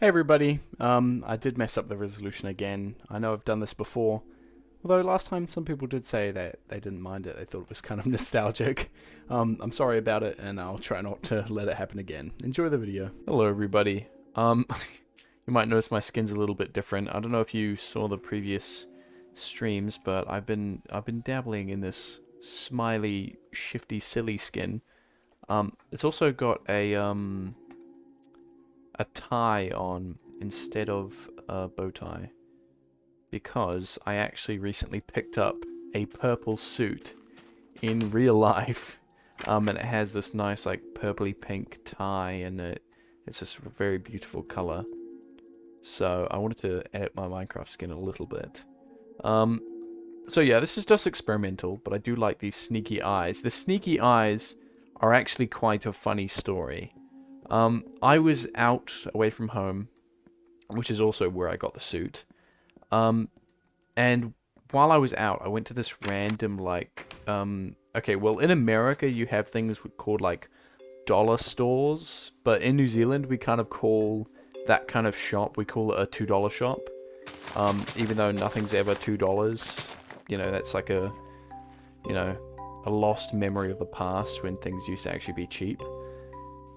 Hey everybody, I did mess up the resolution again. I know I've done this before, although last time some people did say that they didn't mind it, they thought it was kind of nostalgic. I'm sorry about it, and I'll try not to let it happen again. Enjoy the video. Hello everybody. You might notice my skin's a little bit different. I don't know if you saw the previous streams, but I've been dabbling in this smiley, shifty, silly skin. It's also got a tie on instead of a bow tie because I actually recently picked up a purple suit in real life, and it has this nice like purpley pink tie and it's just a very beautiful color. So I wanted to edit my Minecraft skin a little bit. So yeah, this is just experimental, but I do like these sneaky eyes. The sneaky eyes are actually quite a funny story. I was out away from home, which is also where I got the suit. And while I was out, I went to this random, like, okay, well, in America, you have things called, like, dollar stores, but in New Zealand, we kind of call that kind of shop, we call it a $2 shop. Even though nothing's ever $2, you know, that's like a lost memory of the past when things used to actually be cheap.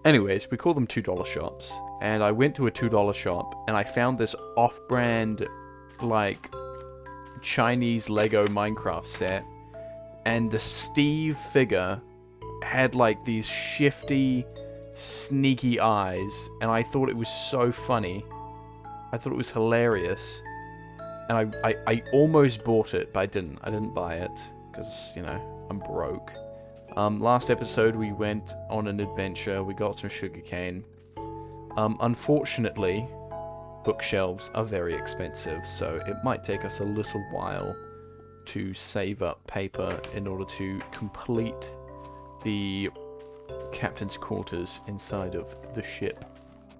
Anyways, we call them $2 shops, and I went to a $2 shop, and I found this off-brand, like, Chinese Lego Minecraft set, and the Steve figure had, like, these shifty, sneaky eyes, and I thought it was so funny. I thought it was hilarious, and I almost bought it, but I didn't buy it, because, you know, I'm broke. Last episode we went on an adventure, we got some sugarcane. Unfortunately, bookshelves are very expensive, so it might take us a little while to save up paper in order to complete the captain's quarters inside of the ship.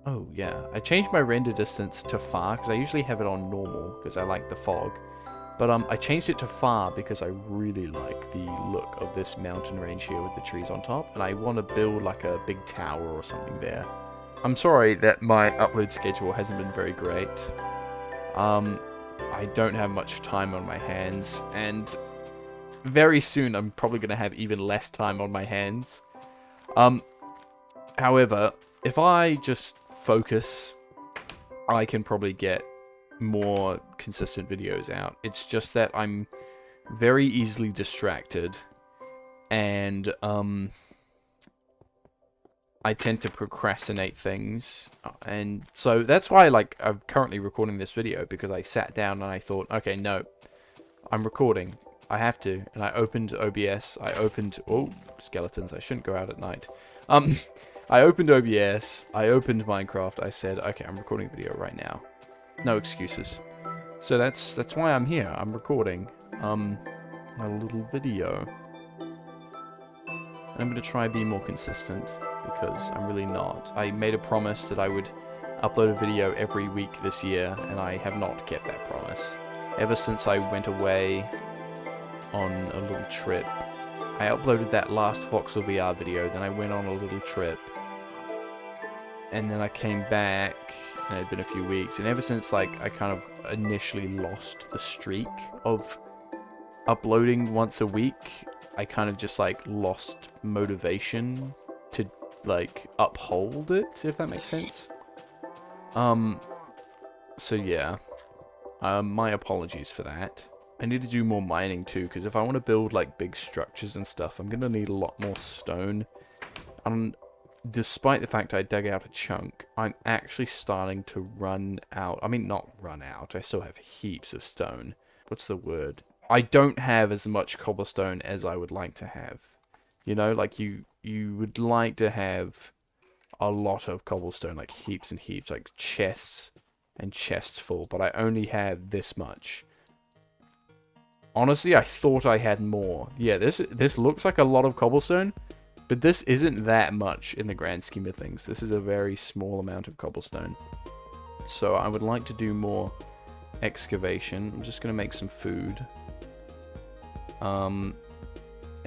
Oh yeah, I changed my render distance to far, because I usually have it on normal, because I like the fog. But I changed it to far because I really like the look of this mountain range here with the trees on top, and I want to build like a big tower or something there. I'm sorry that my upload schedule hasn't been very great. I don't have much time on my hands, and very soon I'm probably going to have even less time on my hands. However, if I just focus, I can probably get more consistent videos out. It's just that I'm very easily distracted, and I tend to procrastinate things, and so that's why I'm currently recording this video, because I sat down and I thought, okay, no, I'm recording, I have to, and I opened OBS, oh, skeletons, I shouldn't go out at night. I opened OBS, I opened Minecraft, I said, okay, I'm recording a video right now. No excuses. So that's why I'm here. I'm recording a little video. And I'm gonna try and be more consistent, because I'm really not. I made a promise that I would upload a video every week this year, and I have not kept that promise. Ever since I went away on a little trip, I uploaded that last Voxel VR video, then I went on a little trip, and then I came back, and it had been a few weeks, and ever since, like, I kind of initially lost the streak of uploading once a week, I kind of just, like, lost motivation to, like, uphold it, if that makes sense. So yeah, my apologies for that. I need to do more mining too, because if I want to build, like, big structures and stuff, I'm gonna need a lot more stone. Despite the fact I dug out a chunk, I'm actually starting to run out. I mean, not run out. I still have heaps of stone. What's the word? I don't have as much cobblestone as I would like to have. You know, like you would like to have a lot of cobblestone, like heaps and heaps, like chests and chests full, but I only have this much. Honestly, I thought I had more. Yeah, this looks like a lot of cobblestone, but this isn't that much in the grand scheme of things. This is a very small amount of cobblestone. So I would like to do more excavation. I'm just going to make some food. And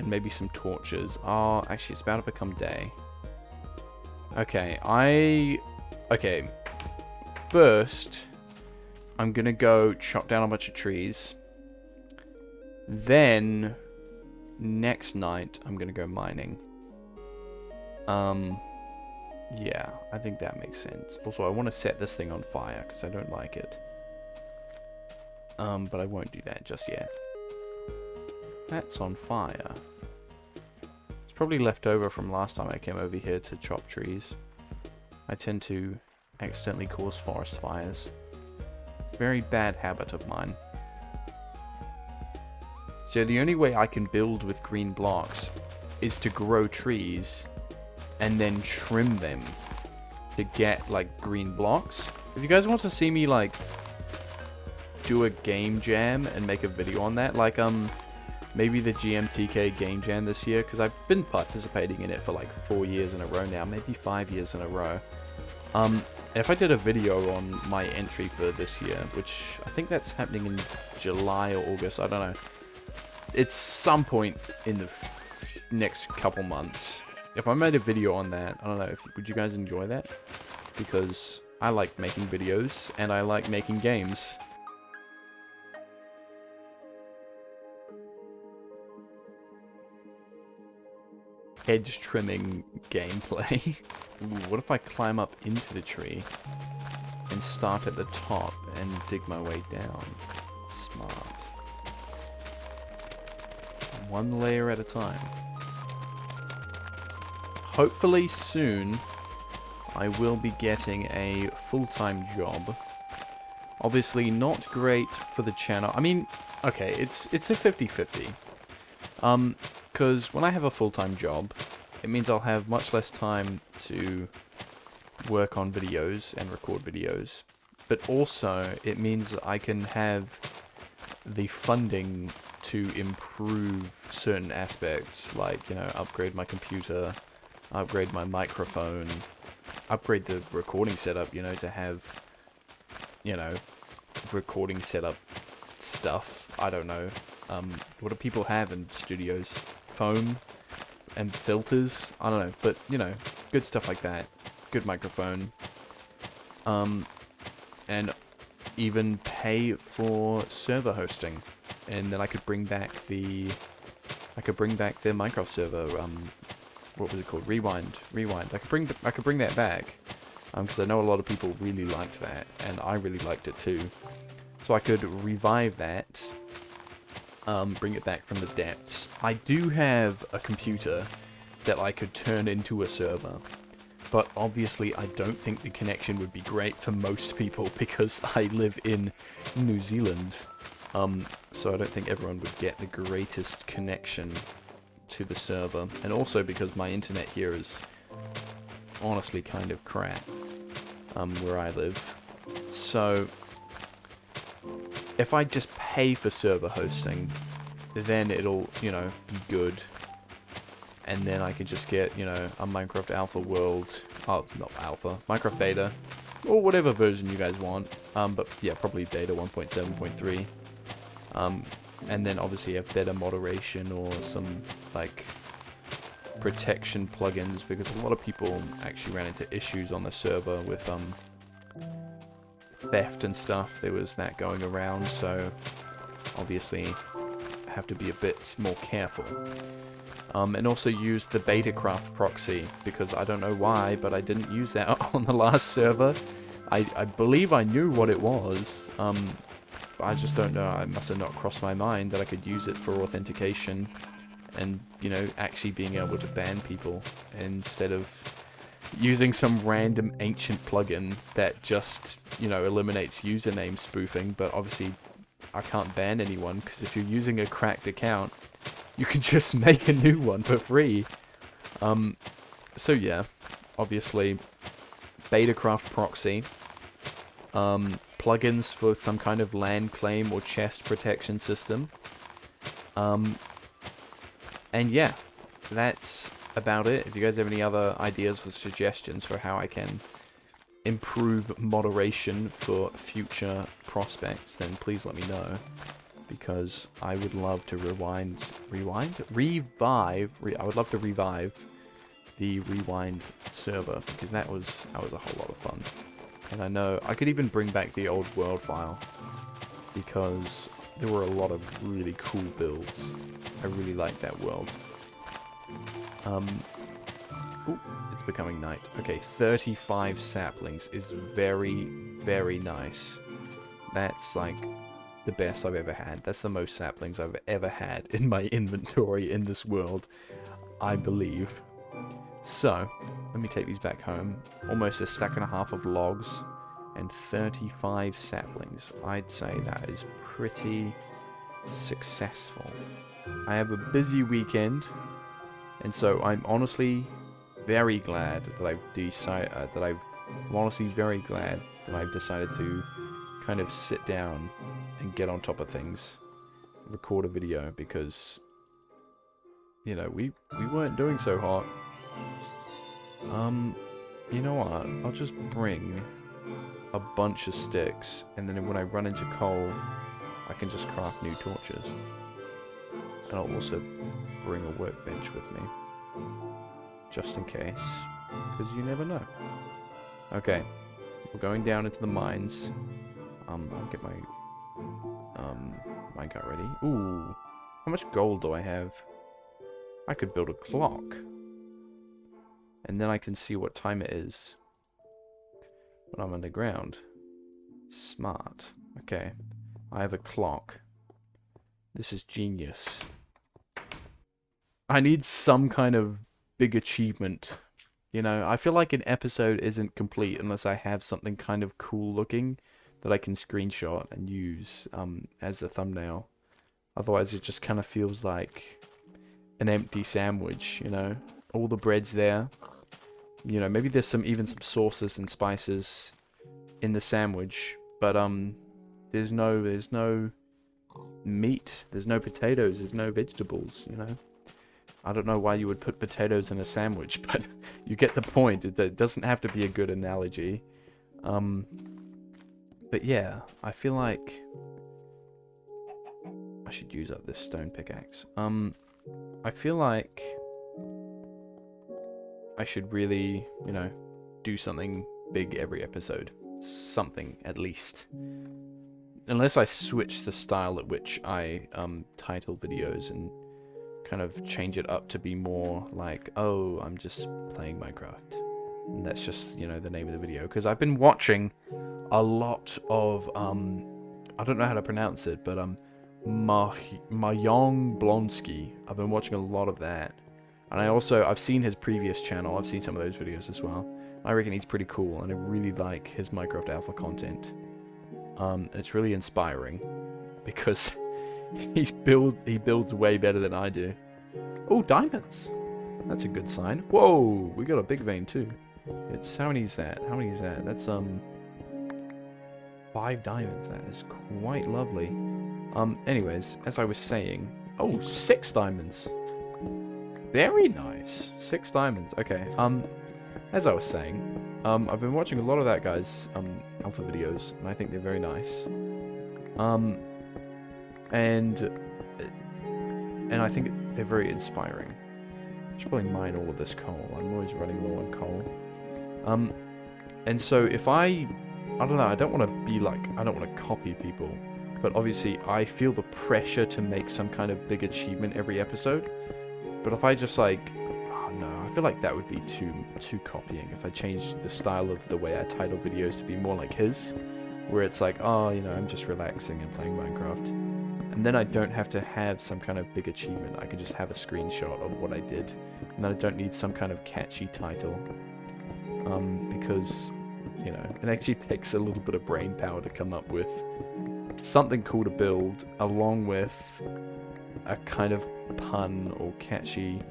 maybe some torches. Oh, actually, it's about to become day. Okay, first, I'm gonna go chop down a bunch of trees. Then, next night, I'm gonna go mining. Yeah, I think that makes sense. Also, I want to set this thing on fire, because I don't like it. But I won't do that just yet. That's on fire. It's probably left over from last time I came over here to chop trees. I tend to accidentally cause forest fires. It's a very bad habit of mine. So the only way I can build with green blocks is to grow trees and then trim them to get, like, green blocks. If you guys want to see me, like, do a game jam and make a video on that, like, maybe the GMTK game jam this year, because I've been participating in it for, like, 4 years in a row now, maybe 5 years in a row. And if I did a video on my entry for this year, which I think that's happening in July or August, I don't know. It's some point in the next couple months. If I made a video on that, I don't know, would you guys enjoy that? Because I like making videos, and I like making games. Hedge trimming gameplay. Ooh, what if I climb up into the tree and start at the top and dig my way down? Smart. One layer at a time. Hopefully soon, I will be getting a full-time job. Obviously not great for the channel. I mean, okay, it's a 50-50. Because when I have a full-time job, it means I'll have much less time to work on videos and record videos. But also, it means I can have the funding to improve certain aspects, like, you know, upgrade my computer, upgrade my microphone, upgrade the recording setup, you know, to have, you know, recording setup stuff. I don't know. What do people have in studios? Foam and filters? I don't know, but, you know, good stuff like that. Good microphone. And even pay for server hosting. And then I could bring back the Minecraft server, what was it called? Rewind. I could bring that back. Because I know a lot of people really liked that, and I really liked it too. So I could revive that, bring it back from the depths. I do have a computer that I could turn into a server, but obviously I don't think the connection would be great for most people because I live in New Zealand. So I don't think everyone would get the greatest connection to the server, and also because my internet here is honestly kind of crap, where I live. So if I just pay for server hosting, then it'll, you know, be good. And then I can just get, you know, a Minecraft Alpha world. Oh, not Alpha. Minecraft Beta. Or whatever version you guys want. But yeah, probably Beta 1.7.3. And then obviously have better moderation or some, like, protection plugins. Because a lot of people actually ran into issues on the server with, theft and stuff. There was that going around, so obviously have to be a bit more careful. And also use the Betacraft proxy, because I don't know why, but I didn't use that on the last server. I believe I knew what it was, but I just don't know. I must have not crossed my mind that I could use it for authentication and, you know, actually being able to ban people instead of using some random ancient plugin that just, you know, eliminates username spoofing. But obviously I can't ban anyone, because if you're using a cracked account, you can just make a new one for free. So yeah, obviously Betacraft proxy, plugins for some kind of land claim or chest protection system, and yeah, that's about it. If you guys have any other ideas or suggestions for how I can improve moderation for future prospects, then please let me know, because I would love to I would love to revive the Rewind server, because that was a whole lot of fun. And I know I could even bring back the old world file, because there were a lot of really cool builds. I really like that world. Ooh, it's becoming night. Okay, 35 saplings is very, very nice. That's like the best I've ever had. That's the most saplings I've ever had in my inventory in this world, I believe. So, let me take these back home. Almost a stack and a half of logs and 35 saplings. I'd say that is pretty successful. I have a busy weekend, and so I'm honestly very glad that I've decided I'm honestly very glad that I've decided to kind of sit down and get on top of things, record a video, because you know we weren't doing so hot. You know what? I'll just bring a bunch of sticks, and then when I run into coal, I can just craft new torches. And I'll also bring a workbench with me, just in case, because you never know. Okay, we're going down into the mines. I'll get my minecart ready. Ooh, how much gold do I have? I could build a clock, and then I can see what time it is when I'm underground. Smart. Okay, I have a clock. This is genius. I need some kind of big achievement. You know, I feel like an episode isn't complete unless I have something kind of cool looking that I can screenshot and use as the thumbnail. Otherwise, it just kind of feels like an empty sandwich, you know? All the bread's there. You know, maybe there's even some sauces and spices in the sandwich, but there's no meat, there's no potatoes, there's no vegetables, you know? I don't know why you would put potatoes in a sandwich, but you get the point. It doesn't have to be a good analogy. But yeah, I feel like I should use up this stone pickaxe. I feel like I should really, you know, do something big every episode. Something, at least. Unless I switch the style at which I title videos and kind of change it up to be more like, oh, I'm just playing Minecraft. And that's just, you know, the name of the video. Because I've been watching a lot of, I don't know how to pronounce it, but Mahjong Blonsky. I've been watching a lot of that. And I've seen his previous channel. I've seen some of those videos as well. I reckon he's pretty cool, and I really like his Minecraft Alpha content. It's really inspiring, because he builds way better than I do. Oh, diamonds! That's a good sign. Whoa, we got a big vein too. It's, how many is that? How many is that? That's 5 diamonds. That is quite lovely. Anyways, as I was saying, oh, 6 diamonds. Very nice. 6 diamonds. Okay. As I was saying, I've been watching a lot of that guy's alpha videos, and I think they're very nice. And I think they're very inspiring. I should probably mine all of this coal. I'm always running low on coal. And so if I don't know, I don't want to be like, I don't want to copy people, but obviously I feel the pressure to make some kind of big achievement every episode. But if I just like, oh no, I feel like that would be too copying. If I changed the style of the way I title videos to be more like his, where it's like, oh, you know, I'm just relaxing and playing Minecraft. And then I don't have to have some kind of big achievement. I can just have a screenshot of what I did. And then I don't need some kind of catchy title. Because, you know, it actually takes a little bit of brain power to come up with something cool to build, along with a kind of pun or catchy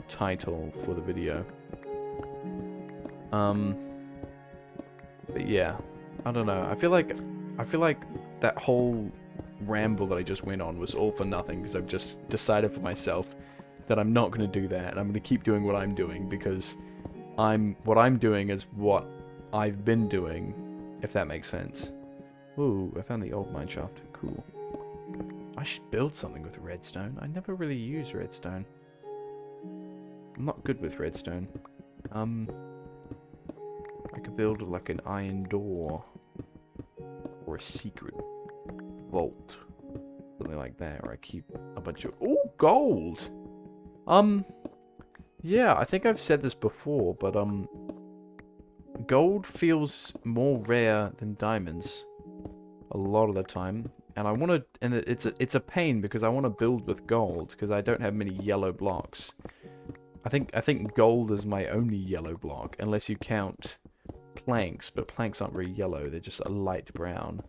title for the video. But yeah, I don't know. I feel like that whole ramble that I just went on was all for nothing, because I've just decided for myself that I'm not going to do that, and I'm going to keep doing what I'm doing, because what I'm doing is what I've been doing, if that makes sense. Ooh, I found the old mine shaft. Cool. I should build something with redstone. I never really use redstone. I'm not good with redstone. I I could build like an iron door. Or a secret vault. Something like that. Or I keep a bunch of... Ooh, gold! Yeah, I think I've said this before, but, gold feels more rare than diamonds. A lot of the time. And I want to... And it's a pain because I want to build with gold. Because I don't have many yellow blocks. I think gold is my only yellow block. Unless you count planks. But planks aren't very yellow. They're just a light brown.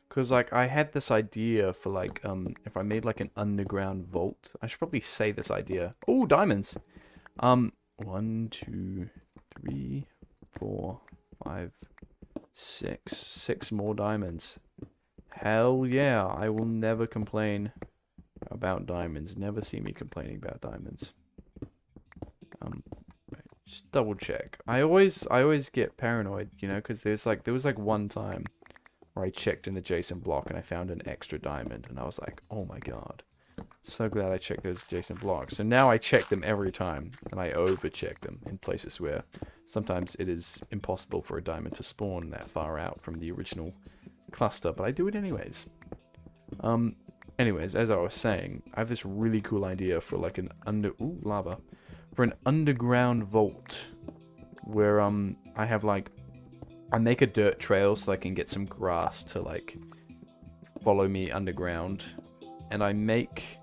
Because, like, I had this idea for, like, if I made, like, an underground vault. I should probably say this idea. Oh, diamonds! 1, 2, 3, 4, 5, 6. 6 more diamonds. Hell yeah, I will never complain about diamonds. Never see me complaining about diamonds. Just double check. I always get paranoid, you know, because there was like one time where I checked an adjacent block and I found an extra diamond, and I was like, oh my god. So glad I checked those adjacent blocks. So now I check them every time, and I over-check them in places where sometimes it is impossible for a diamond to spawn that far out from the original cluster, but I do it anyways. Anyways, as I was saying, I have this really cool idea for like an lava. For an underground vault where I have like I make a dirt trail so I can get some grass to like follow me underground, and I make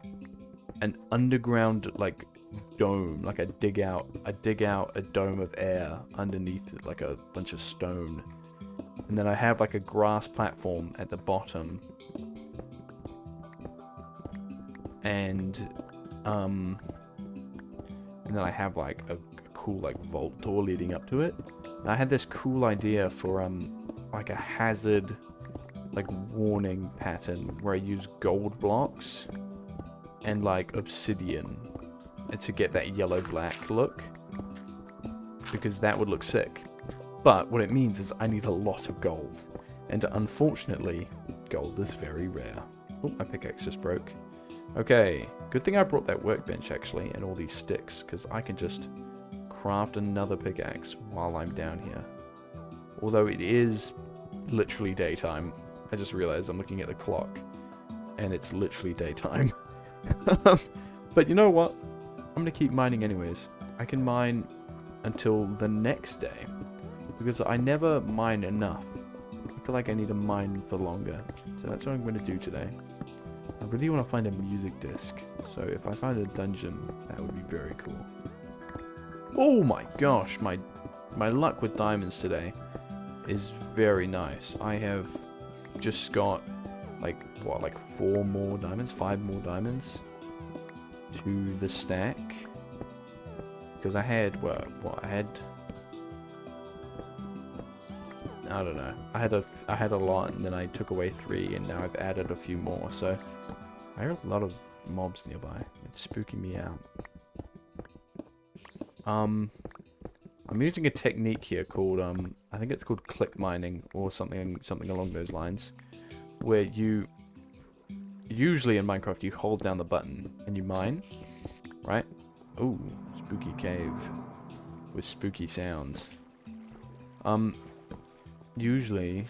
an underground like dome, like I dig out a dome of air underneath it, like a bunch of stone, and then I have like a grass platform at the bottom, and then I have like a cool like vault door leading up to it. And I had this cool idea for like a hazard like warning pattern where I use gold blocks and like obsidian to get that yellow black look, because that would look sick. But what it means is I need a lot of gold, and unfortunately gold is very rare. Oh, my pickaxe just broke. Okay, good thing I brought that workbench actually and all these sticks, because I can just craft another pickaxe while I'm down here. Although it is literally daytime. I just realized I'm looking at the clock and it's literally daytime. But you know what? I'm gonna keep mining anyways. I can mine until the next day because I never mine enough. I feel like I need to mine for longer. So that's what I'm gonna do today. I really want to find a music disc. So if I find a dungeon, that would be very cool. Oh my gosh, my luck with diamonds today is very nice. I have just got like 4 more diamonds, 5 more diamonds to the stack, because I had I don't know. I had a lot, and then I took away 3, and now I've added a few more. So I hear a lot of mobs nearby. It's spooking me out. I'm using a technique here called I think it's called click mining or something along those lines, where you usually in Minecraft you hold down the button and you mine, right? Ooh, spooky cave with spooky sounds. Usually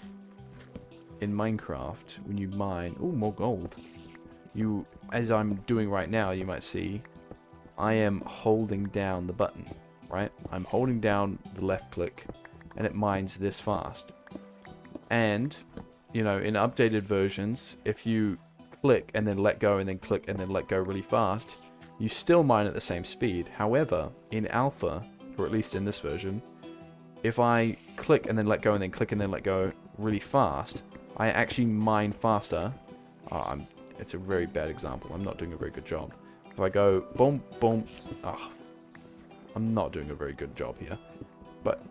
in Minecraft when you mine, ooh, more gold. You, as I'm doing right now, you might see I am holding down the button, right? I'm holding down the left click and it mines this fast. And, you know, in updated versions, if you click and then let go and then click and then let go really fast, you still mine at the same speed. However, in alpha, or at least in this version, if I click and then let go and then click and then let go really fast, I actually mine faster. It's a very bad example. I'm not doing a very good job. If I go boom, boom, I'm not doing a very good job here. But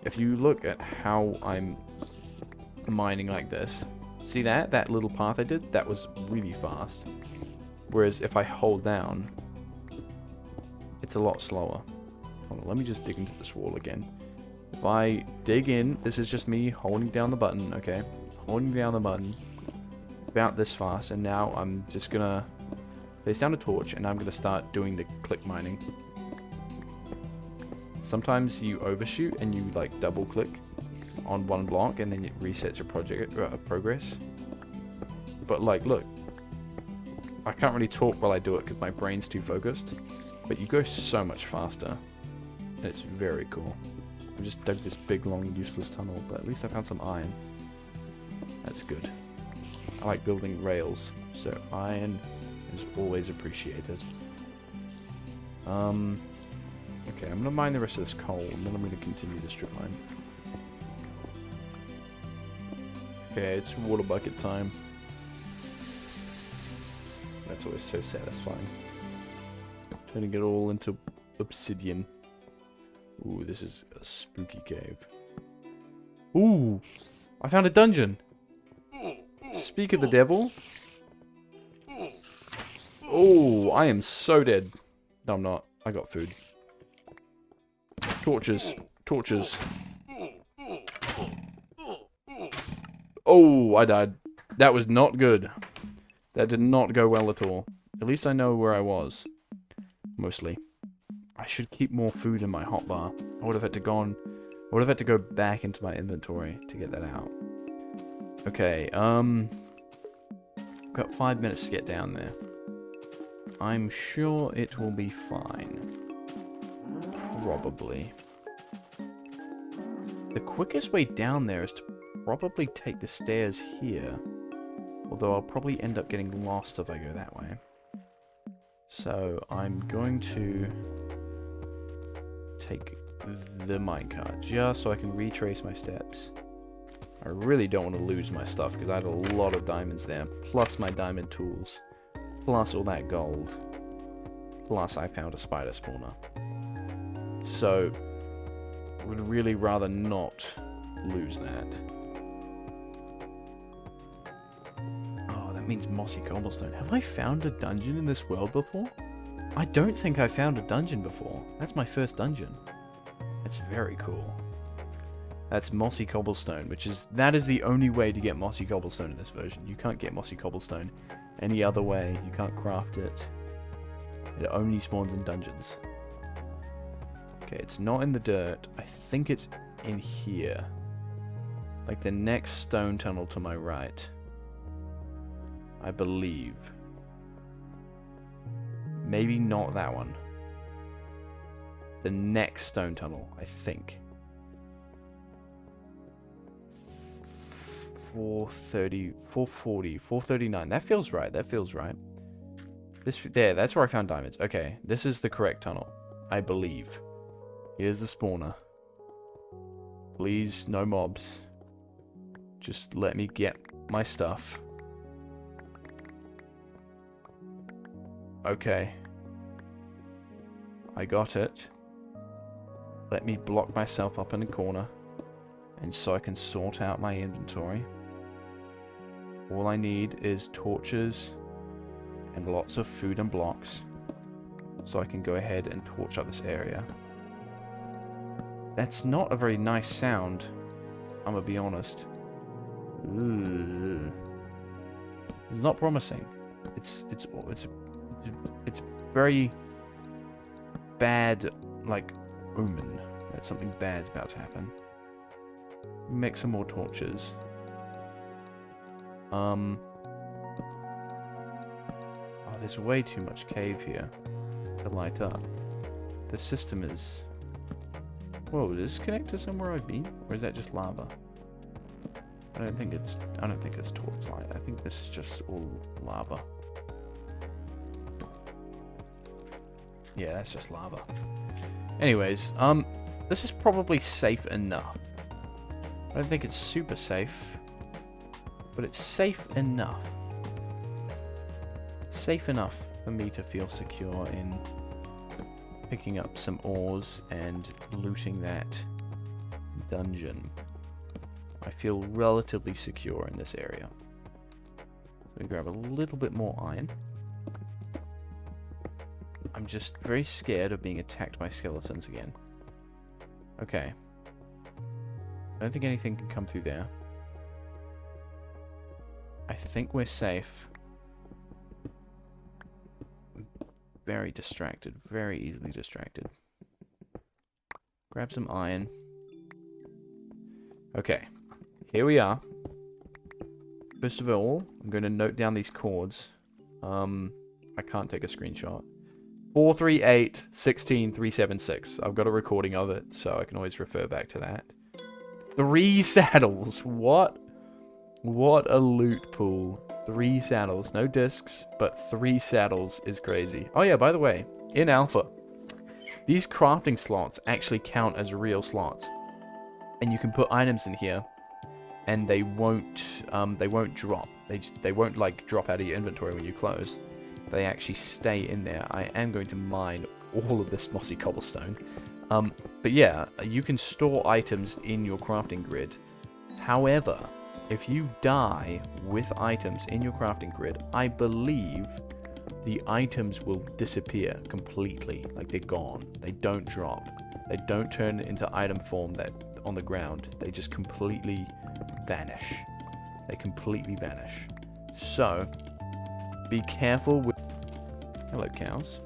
if you look at how I'm mining like this, see that little path I did? That was really fast. Whereas if I hold down, it's a lot slower. Hold on, let me just dig into this wall again. If I dig in, this is just me holding down the button, okay? Holding down the button about this fast, and now I'm just gonna place down a torch and I'm gonna start doing the click mining. Sometimes you overshoot and you like double click, on one block, and then it resets your progress. But like, look, I can't really talk while I do it because my brain's too focused. But you go so much faster. And it's very cool. I just dug this big, long, useless tunnel, but at least I found some iron. That's good. I like building rails, so iron is always appreciated. Okay, I'm gonna mine the rest of this coal, and then I'm gonna continue the strip line. Okay, it's water bucket time. That's always so satisfying. Turning it all into obsidian. Ooh, this is a spooky cave. Ooh, I found a dungeon. Speak of the devil. Oh, I am so dead. No, I'm not. I got food. Torches. Torches. Oh, I died. That was not good. That did not go well at all. At least I know where I was. Mostly. I should keep more food in my hotbar. I would have had to go back into my inventory to get that out. Okay, got 5 minutes to get down there. I'm sure it will be fine. Probably. The quickest way down there is to probably take the stairs here. Although I'll probably end up getting lost if I go that way. So I'm going to take the minecart just so I can retrace my steps. I really don't want to lose my stuff because I had a lot of diamonds there, plus my diamond tools, plus all that gold, plus I found a spider spawner. So, I would really rather not lose that. Oh, that means mossy cobblestone. Have I found a dungeon in this world before? I don't think I found a dungeon before. That's my first dungeon. It's very cool. That's mossy cobblestone, that is the only way to get mossy cobblestone in this version. You can't get mossy cobblestone any other way. You can't craft it. It only spawns in dungeons. Okay, it's not in the dirt. I think it's in here. Like the next stone tunnel to my right. I believe. Maybe not that one. The next stone tunnel, I think. 430, 440, 439. That feels right. That feels right. There, that's where I found diamonds. Okay, this is the correct tunnel, I believe. Here's the spawner. Please, no mobs. Just let me get my stuff. Okay. I got it. Let me block myself up in the corner. And so I can sort out my inventory. All I need is torches and lots of food and blocks. So I can go ahead and torch up this area. That's not a very nice sound. I'm gonna be honest. Ooh. It's not promising. It's very bad, like, omen that something bad's about to happen. Make some more torches. Oh, there's way too much cave here to light up. The system is... Whoa, does this connect to somewhere I've been? Or is that just lava? I don't think it's torchlight. I think this is just all lava. Yeah, that's just lava. Anyways, this is probably safe enough. I don't think it's super safe, but it's safe enough. Safe enough for me to feel secure in picking up some ores and looting that dungeon. I feel relatively secure in this area. Let me grab a little bit more iron. I'm just very scared of being attacked by skeletons again. Okay. I don't think anything can come through there. I think we're safe. Very distracted. Very easily distracted. Grab some iron. Okay, here we are. First of all, I'm going to note down these chords. I can't take a screenshot. 438 16 376. I've got a recording of it, so I can always refer back to that. 3 saddles. What? What a loot pool. 3 saddles. No discs, but 3 saddles is crazy. Oh yeah, by the way, in alpha, these crafting slots actually count as real slots. And you can put items in here, and they won't drop. They won't like drop out of your inventory when you close. They actually stay in there. I am going to mine all of this mossy cobblestone. But yeah, you can store items in your crafting grid. However, if you die with items in your crafting grid, I believe the items will disappear completely. Like, they're gone. They don't drop. They don't turn into item form that on the ground. They just completely vanish. They completely vanish. So, be careful with... Hello, cows.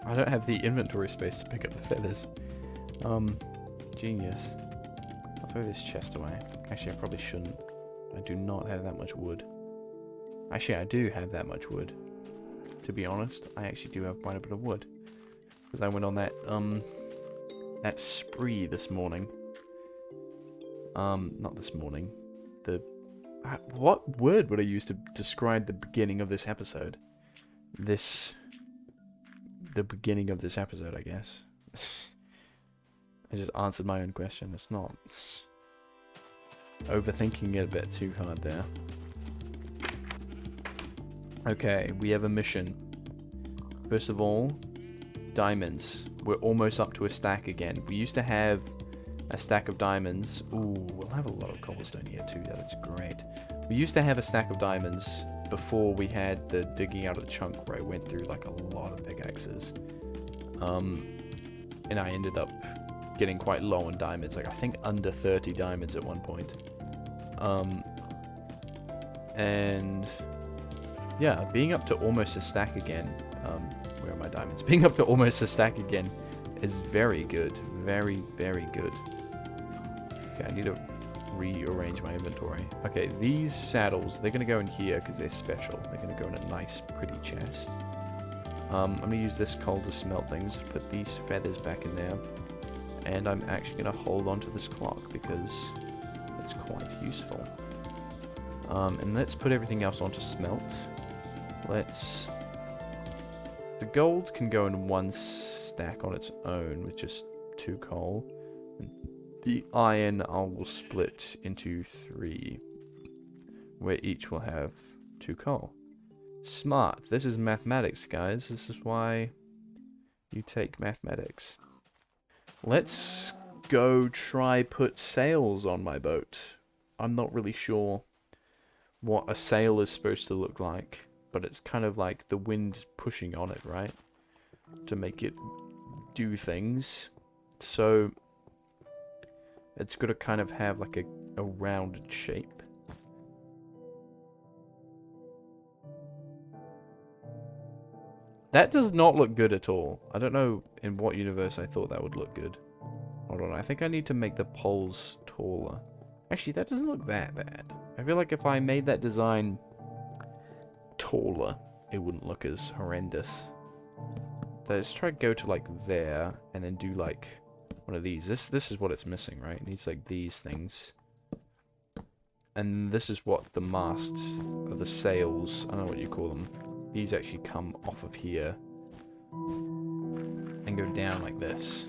I don't have the inventory space to pick up the feathers. Genius. I'll throw this chest away. Actually, I probably shouldn't. I do not have that much wood. Actually, I do have that much wood. To be honest, I actually do have quite a bit of wood. Because I went on that spree this morning. Not this morning. What word would I use to describe the beginning of this episode? The beginning of this episode, I guess. I just answered my own question. It's overthinking it a bit too hard there. Okay, we have a mission. First of all, diamonds. We're almost up to a stack again. We used to have a stack of diamonds. Ooh, we'll have a lot of cobblestone here too. That's great. We used to have a stack of diamonds before we had the digging out of the chunk where I went through like a lot of pickaxes. And I ended up getting quite low on diamonds. Like, I think under 30 diamonds at one point. And yeah, being up to almost a stack again. Where are my diamonds? Being up to almost a stack again is very good. Very, very good. Okay, I need to rearrange my inventory. Okay, these saddles, they're going to go in here because they're special. They're going to go in a nice, pretty chest. I'm going to use this coal to smelt things, put these feathers back in there. And I'm actually going to hold on to this clock because it's quite useful. And let's put everything else onto smelt. The gold can go in 1 stack on its own with just 2 coal. And the iron I will split into 3, where each will have 2 coal. Smart. This is mathematics, guys. This is why you take mathematics. Let's go try put sails on my boat. I'm not really sure what a sail is supposed to look like, but it's kind of like the wind pushing on it, right? To make it do things. So it's got to kind of have like a rounded shape. That does not look good at all. I don't know in what universe I thought that would look good. Hold on, I think I need to make the poles taller. Actually, that doesn't look that bad. I feel like if I made that design taller, it wouldn't look as horrendous. Let's try to go to like there, and then do like one of these. This is what it's missing, right? It needs like these things. And this is what the masts of the sails, I don't know what you call them. These actually come off of here and go down like this.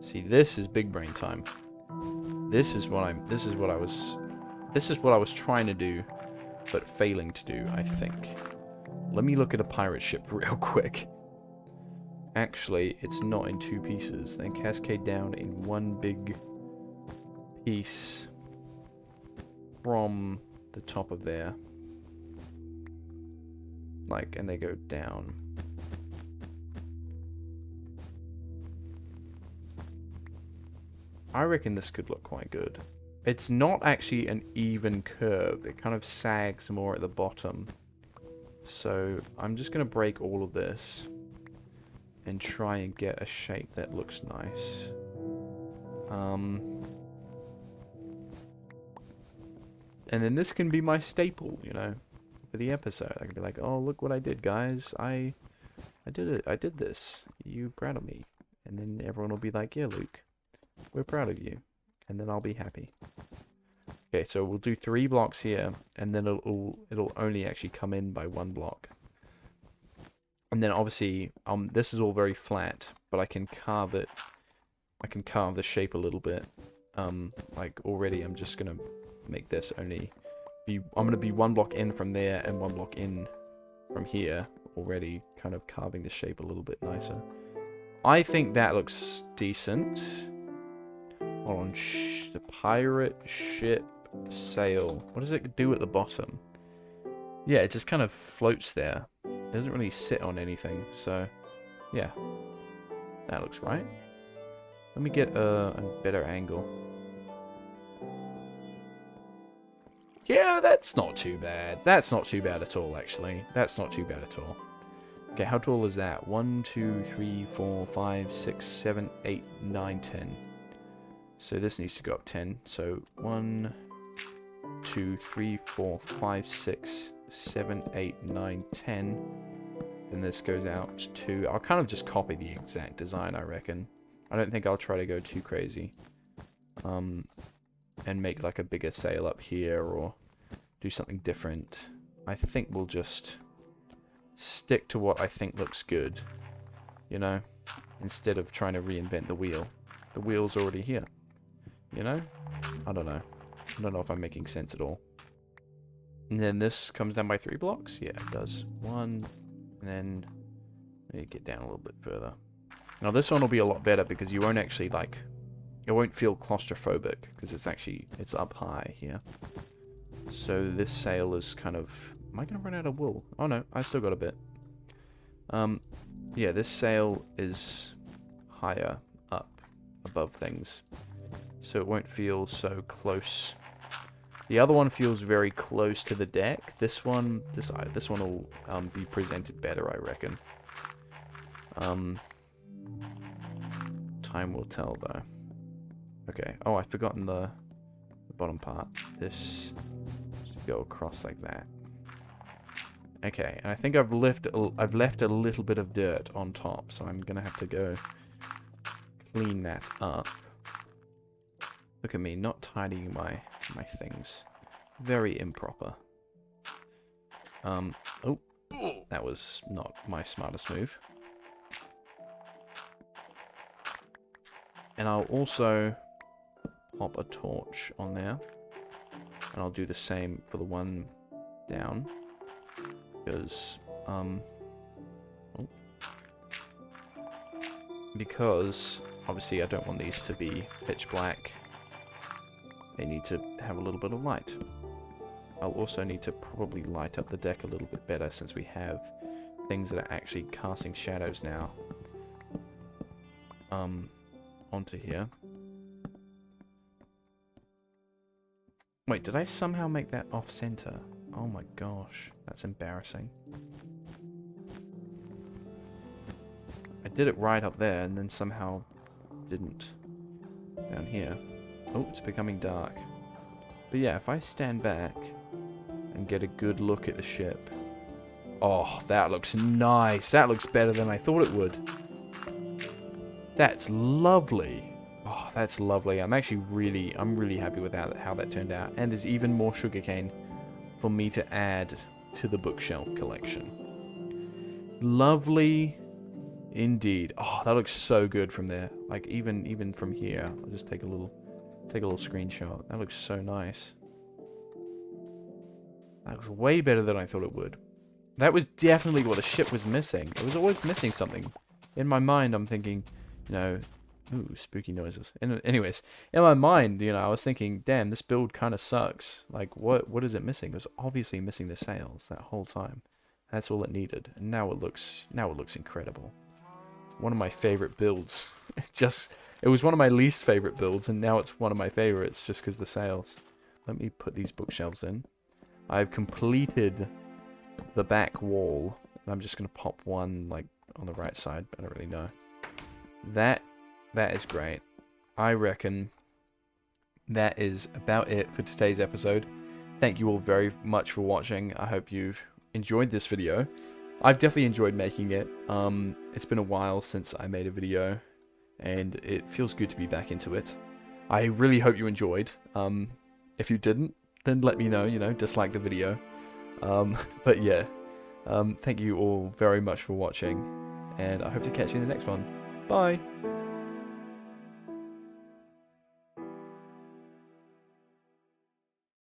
See, this is big brain time. This is what I was trying to do, but failing to do, I think. Let me look at a pirate ship real quick. Actually, it's not in 2 pieces. They cascade down in 1 big piece from the top of there. Like, and they go down. I reckon this could look quite good. It's not actually an even curve. It kind of sags more at the bottom. So I'm just going to break all of this. and try and get a shape that looks nice. And then this can be my staple, you know, for the episode. I can be like, oh, look what I did, guys. I did it. I did this. You proud of me? And then everyone will be like, yeah, Luke, we're proud of you. And then I'll be happy. Okay, so we'll do 3 blocks here, and then it'll only actually come in by 1 block. And then obviously, this is all very flat, but I can carve it. I can carve the shape a little bit. Like already, I'm just gonna make this only be. I'm gonna be 1 block in from there and 1 block in from here. Already, kind of carving the shape a little bit nicer. I think that looks decent. Hold on, the pirate ship sail. What does it do at the bottom? Yeah, it just kind of floats there. It doesn't really sit on anything, so yeah, that looks right. Let me get a better angle. Yeah, that's not too bad. That's not too bad at all, actually. That's not too bad at all. Okay, how tall is that? 1, 2, 3, 4, 5, 6, 7, 8, 9, 10. So this needs to go up 10. So 1, 2, 3, 4, 5, 6, 7, 8, 9, 10. Then this goes out to... I'll kind of just copy the exact design, I reckon. I don't think I'll try to go too crazy. And make like a bigger sail up here or do something different. I think we'll just stick to what I think looks good, you know, instead of trying to reinvent the wheel. The wheel's already here, you know? I don't know. I don't know if I'm making sense at all. And then this comes down by 3 blocks? Yeah, it does. 1, and then let me get down a little bit further. Now this one will be a lot better because you won't actually like... It won't feel claustrophobic because it's up high here. So this sail is kind of... Am I going to run out of wool? Oh no, I still got a bit. Yeah, this sail is higher up above things. So it won't feel so close. The other one feels very close to the deck. This one will be presented better, I reckon. Time will tell though. Okay. Oh, I've forgotten the bottom part. This should go across like that. Okay, and I think I've left a little bit of dirt on top, so I'm gonna have to go clean that up. Look at me, not tidying my things. Very improper. Oh, that was not my smartest move. And I'll also pop a torch on there. And I'll do the same for the one down. Because, because, obviously I don't want these to be pitch black. They need to have a little bit of light. I'll also need to probably light up the deck a little bit better since we have things that are actually casting shadows now. Onto here. Wait, did I somehow make that off-center? Oh my gosh, that's embarrassing. I did it right up there and then somehow didn't down here. Oh, it's becoming dark. But yeah, if I stand back and get a good look at the ship. Oh, that looks nice. That looks better than I thought it would. That's lovely. Oh, that's lovely. I'm really happy with how that turned out. And there's even more sugarcane for me to add to the bookshelf collection. Lovely indeed. Oh, that looks so good from there. Like even from here. I'll just take a little screenshot. That looks so nice. That looks way better than I thought it would. That was definitely what the ship was missing. It was always missing something. In my mind, I'm thinking, you know, ooh, spooky noises. Anyways, in my mind, you know, I was thinking, damn, this build kind of sucks. Like, what is it missing? It was obviously missing the sails that whole time. That's all it needed. And now it looks incredible. One of my favorite builds. It was one of my least favorite builds, and now it's one of my favorites just because the sails. Let me put these bookshelves in. I've completed the back wall. And I'm just going to pop one, like, on the right side. I don't really know. That is great. I reckon that is about it for today's episode. Thank you all very much for watching. I hope you've enjoyed this video. I've definitely enjoyed making it. It's been a while since I made a video, and it feels good to be back into it. I really hope you enjoyed. If you didn't, then let me know, dislike the video. But yeah, thank you all very much for watching, and I hope to catch you in the next one. Bye!